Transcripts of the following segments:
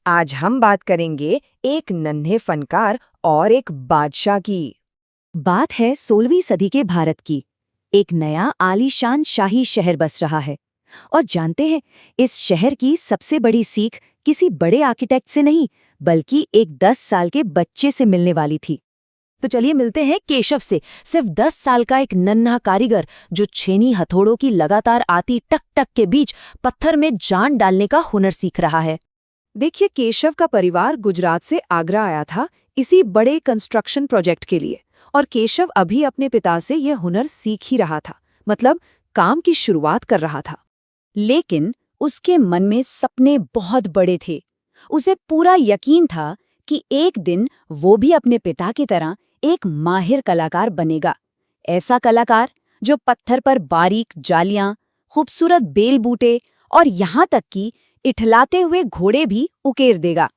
आज हम बात करेंगे एक नन्हे फनकार और एक बादशाह की। बात है 16वीं सदी के भारत की। एक नया आलीशान शाही शहर बस रहा है। और जानते हैं, इस शहर की सबसे बड़ी सीख किसी बड़े आर्किटेक्ट से नहीं, बल्कि एक 10 साल के बच्चे से मिलने वाली थी। तो चलिए मिलते हैं केशव से, सिर्फ 10 साल का एक नन्हा कारीगर जो छेनी हथौड़ों की लगातार आती टक टक के बीच पत्थर में जान डालने का हुनर सीख रहा है। देखिए, केशव का परिवार गुजरात से आगरा आया था इसी बड़े कंस्ट्रक्शन प्रोजेक्ट के लिए, और केशव अभी अपने पिता से यह हुनर सीख ही रहा था, मतलब काम की शुरुआत कर रहा था। लेकिन उसके मन में सपने बहुत बड़े थे। उसे पूरा यकीन था कि एक दिन वो भी अपने पिता की तरह एक माहिर कलाकार बनेगा। ऐसा कलाकार जो पत्थर पर बारीक जालियां, खूबसूरत बेल बूटे और यहाँ तक कि इठलाते हुए घोड़े भी उकेर देगा।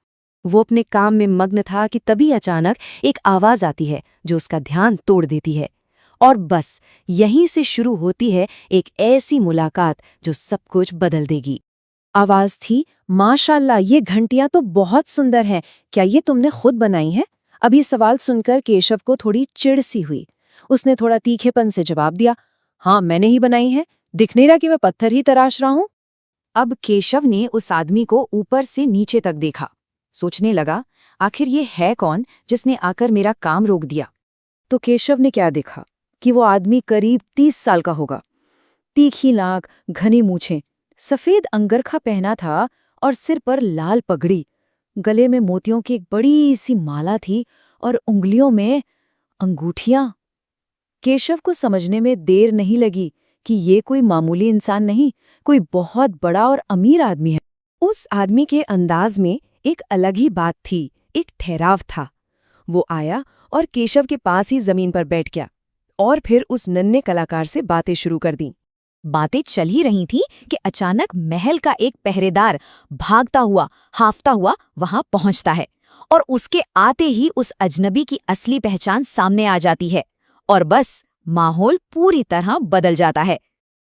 वो अपने काम में मग्न था कि तभी अचानक एक आवाज आती है जो उसका ध्यान तोड़ देती है। और बस यहीं से शुरू होती है एक ऐसी मुलाकात जो सब कुछ बदल देगी। आवाज थी, माशाल्लाह, ये घंटियां तो बहुत सुंदर हैं, क्या ये तुमने खुद बनाई है? अब ये सवाल सुनकर केशव को थोड़ी चिढ़ सी हुई। उसने थोड़ा तीखेपन से जवाब दिया, हाँ, मैंने ही बनाई है। दिख नहीं रहा कि मैं पत्थर ही तराश रहा हूं? अब केशव ने उस आदमी को ऊपर से नीचे तक देखा। सोचने लगा, आखिर ये है कौन जिसने आकर मेरा काम रोक दिया? तो केशव ने क्या देखा कि वो आदमी करीब 30 साल का होगा। तीखी नाक, घनी मूछें, सफेद अंगरखा पहना था और सिर पर लाल पगड़ी। गले में मोतियों की एक बड़ी सी माला थी और उंगलियों में अंगूठियां। केशव को समझने में देर नहीं लगी कि ये कोई मामूली इंसान नहीं, कोई बहुत बड़ा और अमीर आदमी है। उस आदमी के अंदाज में एक अलग ही बात थी, एक ठहराव था। वो आया और केशव के पास ही जमीन पर बैठ गया और फिर उस नन्हे कलाकार से बातें शुरू कर दी। बातें चल ही रही थी कि अचानक महल का एक पहरेदार भागता हुआ, हाफता हुआ वहां पहुंचता है और उसके आते ही उस अजनबी की असली पहचान सामने आ जाती है और बस माहौल पूरी तरह बदल जाता है।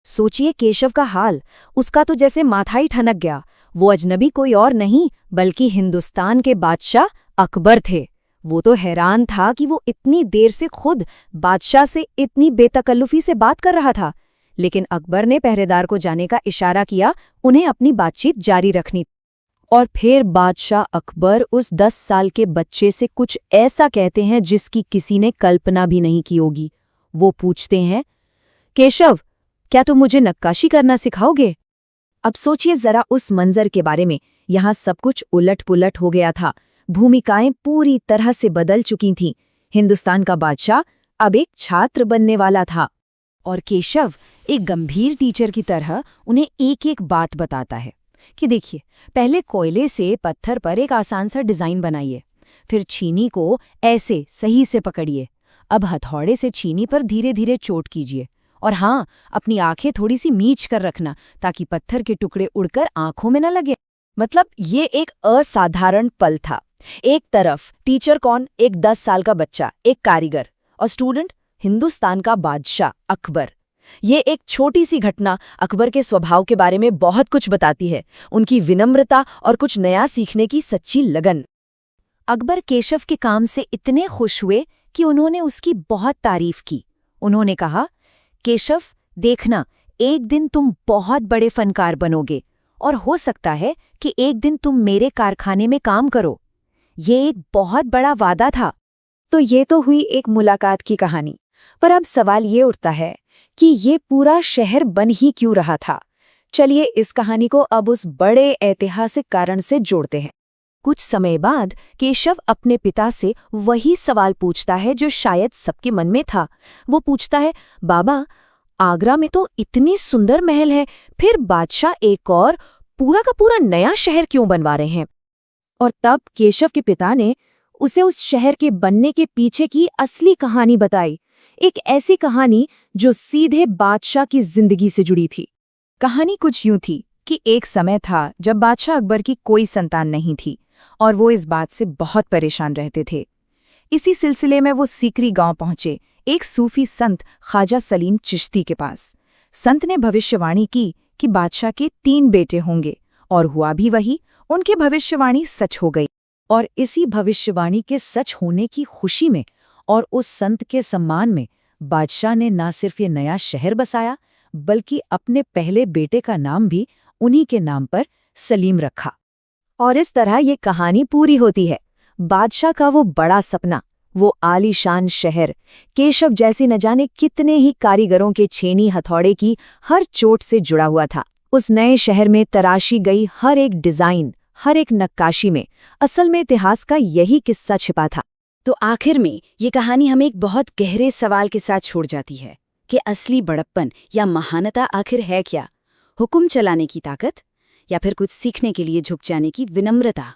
सोचिए केशव का हाल, उसका तो जैसे माथा ही ठनक गया। वो अजनबी कोई और नहीं बल्कि हिंदुस्तान के बादशाह अकबर थे। वो तो हैरान था कि वो इतनी देर से खुद बादशाह से इतनी बेतकल्लुफी से बात कर रहा था, लेकिन अकबर ने पहरेदार को जाने का इशारा किया, उन्हें अपनी बातचीत जारी रखनी। और फिर बादशाह अकबर उस 10 साल के बच्चे से कुछ ऐसा कहते हैं जिसकी किसी ने कल्पना भी नहीं की होगी। वो पूछते हैं, केशव, क्या तुम मुझे नक्काशी करना सिखाओगे? अब सोचिए जरा उस मंजर के बारे में। यहाँ सब कुछ उलट-पुलट हो गया था। भूमिकाएं पूरी तरह से बदल चुकी थीं। हिंदुस्तान का बादशाह अब एक छात्र बनने वाला था और केशव एक गंभीर टीचर की तरह उन्हें एक-एक बात बताता है कि देखिए, पहले कोयले से पत्थर पर एक आसान सा डिजाइन बनाइए, फिर छीनी को ऐसे सही से पकड़िए, अब हथौड़े से छीनी पर धीरे धीरे चोट कीजिए, और हाँ, अपनी आंखें थोड़ी सी मीच कर रखना ताकि पत्थर के टुकड़े उड़कर आंखों में न लगे। मतलब ये एक असाधारण पल था। एक तरफ टीचर कौन, एक 10 साल का बच्चा, एक कारीगर, और स्टूडेंट हिंदुस्तान का बादशाह अकबर। ये एक छोटी सी घटना अकबर के स्वभाव के बारे में बहुत कुछ बताती है, उनकी विनम्रता और कुछ नया सीखने की सच्ची लगन। अकबर केशव के काम से इतने खुश हुए कि उन्होंने उसकी बहुत तारीफ की। उन्होंने कहा, केशव, देखना, एक दिन तुम बहुत बड़े फनकार बनोगे और हो सकता है कि एक दिन तुम मेरे कारखाने में काम करो। ये एक बहुत बड़ा वादा था। तो ये तो हुई एक मुलाकात की कहानी, पर अब सवाल ये उठता है कि ये पूरा शहर बन ही क्यों रहा था? चलिए इस कहानी को अब उस बड़े ऐतिहासिक कारण से जोड़ते हैं। कुछ समय बाद केशव अपने पिता से वही सवाल पूछता है जो शायद सबके मन में था। वो पूछता है, बाबा, आगरा में तो इतनी सुंदर महल है, फिर बादशाह एक और पूरा का पूरा नया शहर क्यों बनवा रहे हैं? और तब केशव के पिता ने उसे उस शहर के बनने के पीछे की असली कहानी बताई, एक ऐसी कहानी जो सीधे बादशाह की जिंदगी से जुड़ी थी। कहानी कुछ यूं थी कि एक समय था जब बादशाह अकबर की कोई संतान नहीं थी और वो इस बात से बहुत परेशान रहते थे। इसी सिलसिले में वो सीकरी गांव पहुंचे, एक सूफी संत ख्वाजा सलीम चिश्ती के पास। संत ने भविष्यवाणी की कि बादशाह के 3 बेटे होंगे, और हुआ भी वही। उनकी भविष्यवाणी सच हो गई। और इसी भविष्यवाणी के सच होने की खुशी में और उस संत के सम्मान में बादशाह ने ना सिर्फ ये नया शहर बसाया, बल्कि अपने पहले बेटे का नाम भी उन्हीं के नाम पर सलीम रखा। और इस तरह ये कहानी पूरी होती है। बादशाह का वो बड़ा सपना, वो आलीशान शहर, केशव जैसी न जाने कितने ही कारीगरों के छेनी हथौड़े की हर चोट से जुड़ा हुआ था। उस नए शहर में तराशी गई हर एक डिजाइन, हर एक नक्काशी में असल में इतिहास का यही किस्सा छिपा था। तो आखिर में ये कहानी हमें एक बहुत गहरे सवाल के साथ छोड़ जाती है कि असली बड़प्पन या महानता आखिर है क्या? हुक्म चलाने की ताकत, या फिर कुछ सीखने के लिए झुक जाने की विनम्रता?